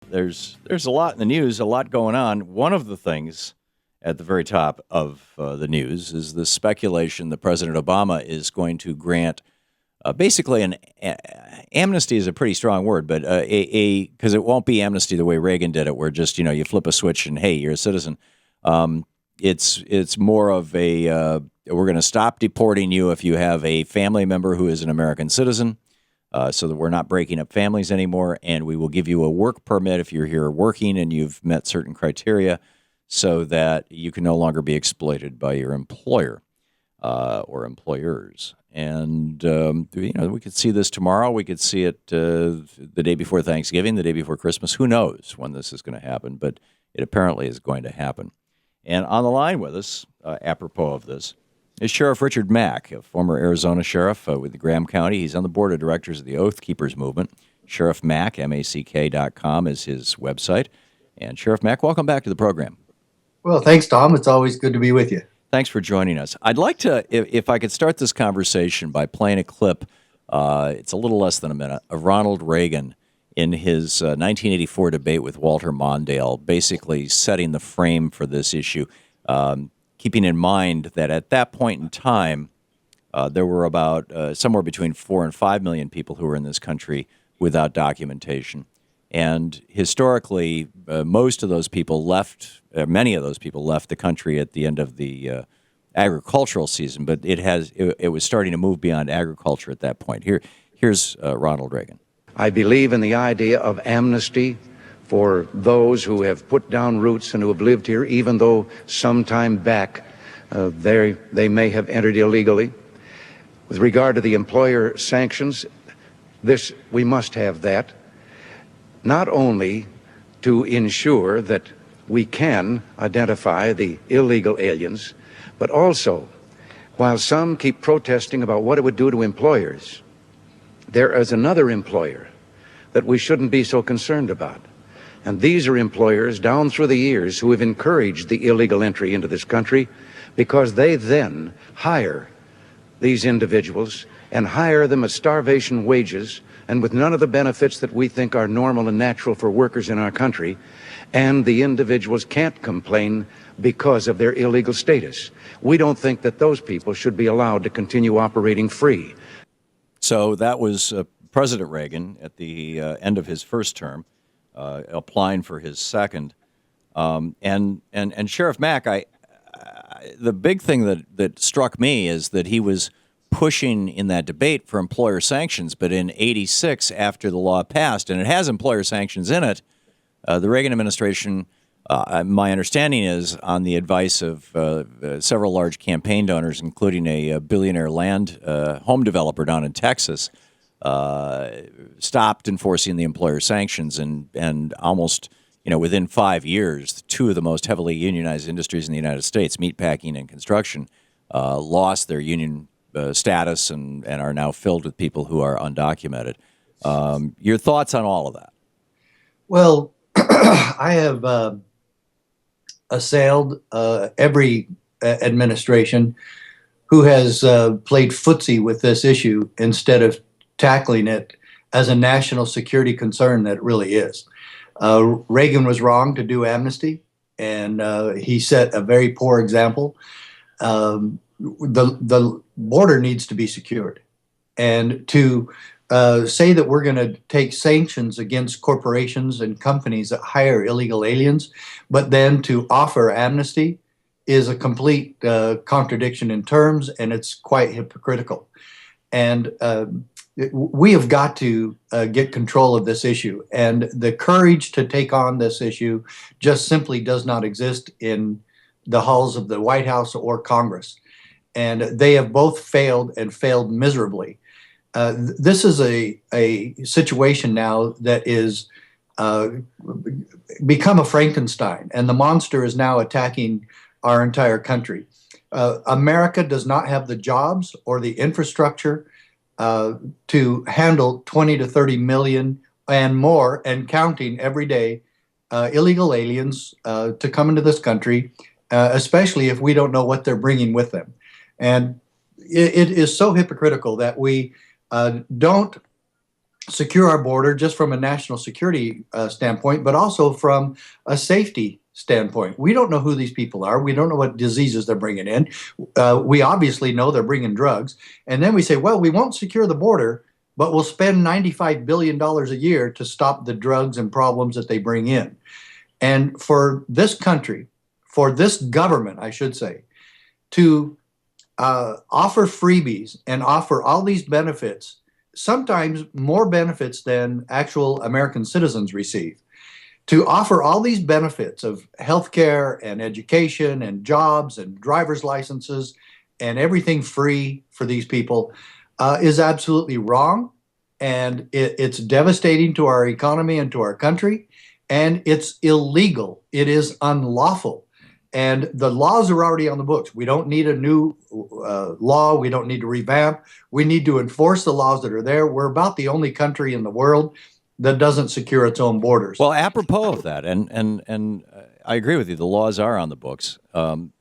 there's a lot in the news, a lot going on. One of the things at the very top of the news is the speculation that President Obama is going to grant basically an amnesty is a pretty strong word, but because it won't be amnesty the way Reagan did it, where just you flip a switch and hey, you're a citizen. It's more of a we're going to stop deporting you if you have a family member who is an American citizen. So that we're not breaking up families anymore, and we will give you a work permit if you're here working and you've met certain criteria, so that you can no longer be exploited by your employer or employers. And we could see this tomorrow. We could see it the day before Thanksgiving, the day before Christmas. Who knows when this is going to happen? But it apparently is going to happen. And on the line with us, apropos of this, is Sheriff Richard Mack, a former Arizona sheriff with the Graham County. He's on the board of directors of the Oath Keepers Movement. Sheriff Mack, MACK.com is his website. And Sheriff Mack, welcome back to the program. Well, thanks, Tom. It's always good to be with you. Thanks for joining us. I'd like to, if I could start this conversation by playing a clip, it's a little less than a minute, of Ronald Reagan in his 1984 debate with Walter Mondale, basically setting the frame for this issue. Keeping in mind that at that point in time, there were about somewhere between 4 and 5 million people who were in this country without documentation. And historically, most of those people left, many of those people left the country at the end of the agricultural season, but it was starting to move beyond agriculture at that point. Here's Ronald Reagan. I believe in the idea of amnesty for those who have put down roots and who have lived here, even though some time back they may have entered illegally. With regard to the employer sanctions, we must have that, not only to ensure that we can identify the illegal aliens, but also, while some keep protesting about what it would do to employers, there is another employer that we shouldn't be so concerned about. And these are employers down through the years who have encouraged the illegal entry into this country, because they then hire these individuals and hire them at starvation wages and with none of the benefits that we think are normal and natural for workers in our country. And the individuals can't complain because of their illegal status. We don't think that those people should be allowed to continue operating free. So that was President Reagan at the end of his first term. Applying for his second, and Sheriff Mack, the big thing that struck me is that he was pushing in that debate for employer sanctions, but in '86, after the law passed, and it has employer sanctions in it, the Reagan administration, my understanding is, on the advice of several large campaign donors, including a billionaire home developer down in Texas, stopped enforcing the employer sanctions, and almost, within 5 years, two of the most heavily unionized industries in the United States, meatpacking and construction, lost their union status and are now filled with people who are undocumented. Your thoughts on all of that? Well, I have assailed every administration who has played footsie with this issue instead of tackling it as a national security concern that it really is. Reagan was wrong to do amnesty, and he set a very poor example. The border needs to be secured. And to say that we're going to take sanctions against corporations and companies that hire illegal aliens, but then to offer amnesty is a complete contradiction in terms, and it's quite hypocritical. And we have got to get control of this issue, and the courage to take on this issue just simply does not exist in the halls of the White House or Congress. And they have both failed, and failed miserably. This is a situation now that is become a Frankenstein, and the monster is now attacking our entire country. America does not have the jobs or the infrastructure to handle 20 to 30 million and more, and counting every day, illegal aliens to come into this country, especially if we don't know what they're bringing with them. And it is so hypocritical that we don't secure our border just from a national security standpoint, but also from a safety standpoint. We don't know who these people are. We don't know what diseases they're bringing in. We obviously know they're bringing drugs. And then we say, well, we won't secure the border, but we'll spend $95 billion a year to stop the drugs and problems that they bring in. And for this country, for this government, I should say, to offer freebies and offer all these benefits, sometimes more benefits than actual American citizens receive, to offer all these benefits of healthcare and education and jobs and driver's licenses and everything free for these people is absolutely wrong. And it's devastating to our economy and to our country. And it's illegal. It is unlawful. And the laws are already on the books. We don't need a new law. We don't need to revamp. We need to enforce the laws that are there. We're about the only country in the world that doesn't secure its own borders. Well, apropos of that, and I agree with you, the laws are on the books. When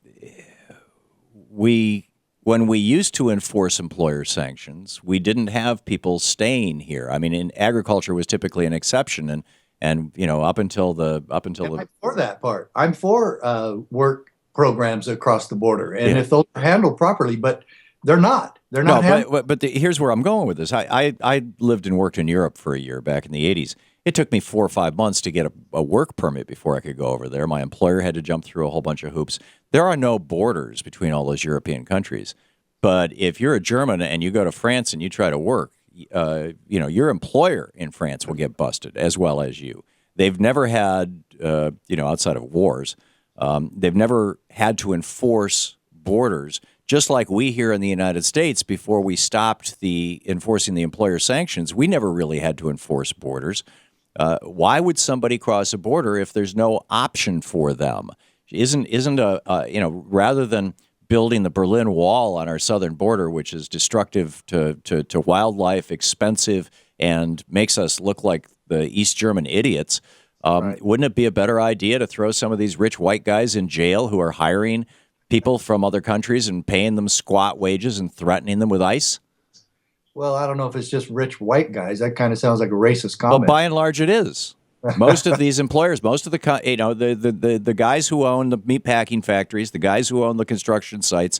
we used to enforce employer sanctions, we didn't have people staying here. I mean, in agriculture was typically an exception, and you know, up until the I'm for that part. I'm for work programs across the border, and if those are handled properly, but they're not. They're not. No, but here's where I'm going with this. I lived and worked in Europe for a year back in the 80s. It took me 4 or 5 months to get a work permit before I could go over there. My employer had to jump through a whole bunch of hoops. There are no borders between all those European countries. But if you're a German and you go to France and you try to work, your employer in France will get busted as well as you. They've never had, outside of wars, they've never had to enforce borders, just like we here in the United States. Before we stopped enforcing the employer sanctions, we never really had to enforce borders. Why would somebody cross a border if there's no option for them? Rather than building the Berlin Wall on our southern border, which is destructive to wildlife, expensive, and makes us look like the East German idiots, right. Wouldn't it be a better idea to throw some of these rich white guys in jail who are hiring people from other countries and paying them squat wages and threatening them with ICE? Well, I don't know if it's just rich white guys. That kind of sounds like a racist comment. Well, by and large, it is. Most of these employers, most of the guys who own the meatpacking factories, the guys who own the construction sites,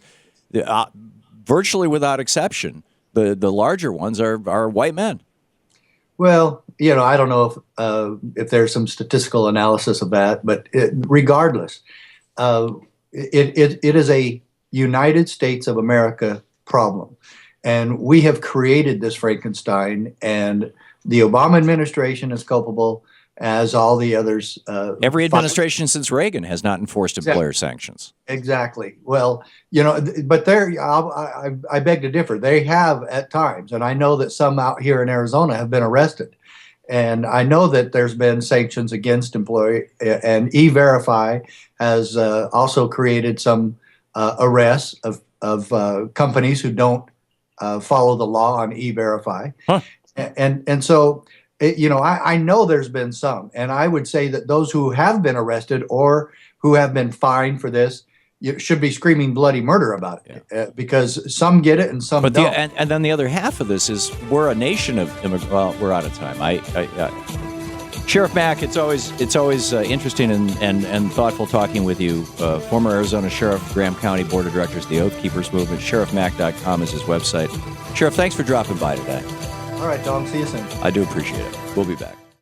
virtually without exception, the larger ones are white men. Well, I don't know if there's some statistical analysis of that, but regardless, it is a United States of America problem. And we have created this Frankenstein, and the Obama administration is culpable, as all the others. Every administration since Reagan has not enforced employer sanctions. Exactly. Well, but I beg to differ. They have at times, and I know that some out here in Arizona have been arrested. And I know that there's been sanctions against employee, and E-Verify has also created some arrests of companies who don't follow the law on E-Verify. Huh. And so, I know there's been some, and I would say that those who have been arrested or who have been fined for this should be screaming bloody murder about it, because some get it and some don't. And then the other half of this is we're a nation of immigrants. Well, we're out of time. Sheriff Mack, it's always interesting and thoughtful talking with you. Former Arizona Sheriff, Graham County Board of Directors, the Oath Keepers Movement. SheriffMack.com is his website. Sheriff, thanks for dropping by today. All right, Tom. See you soon. I do appreciate it. We'll be back.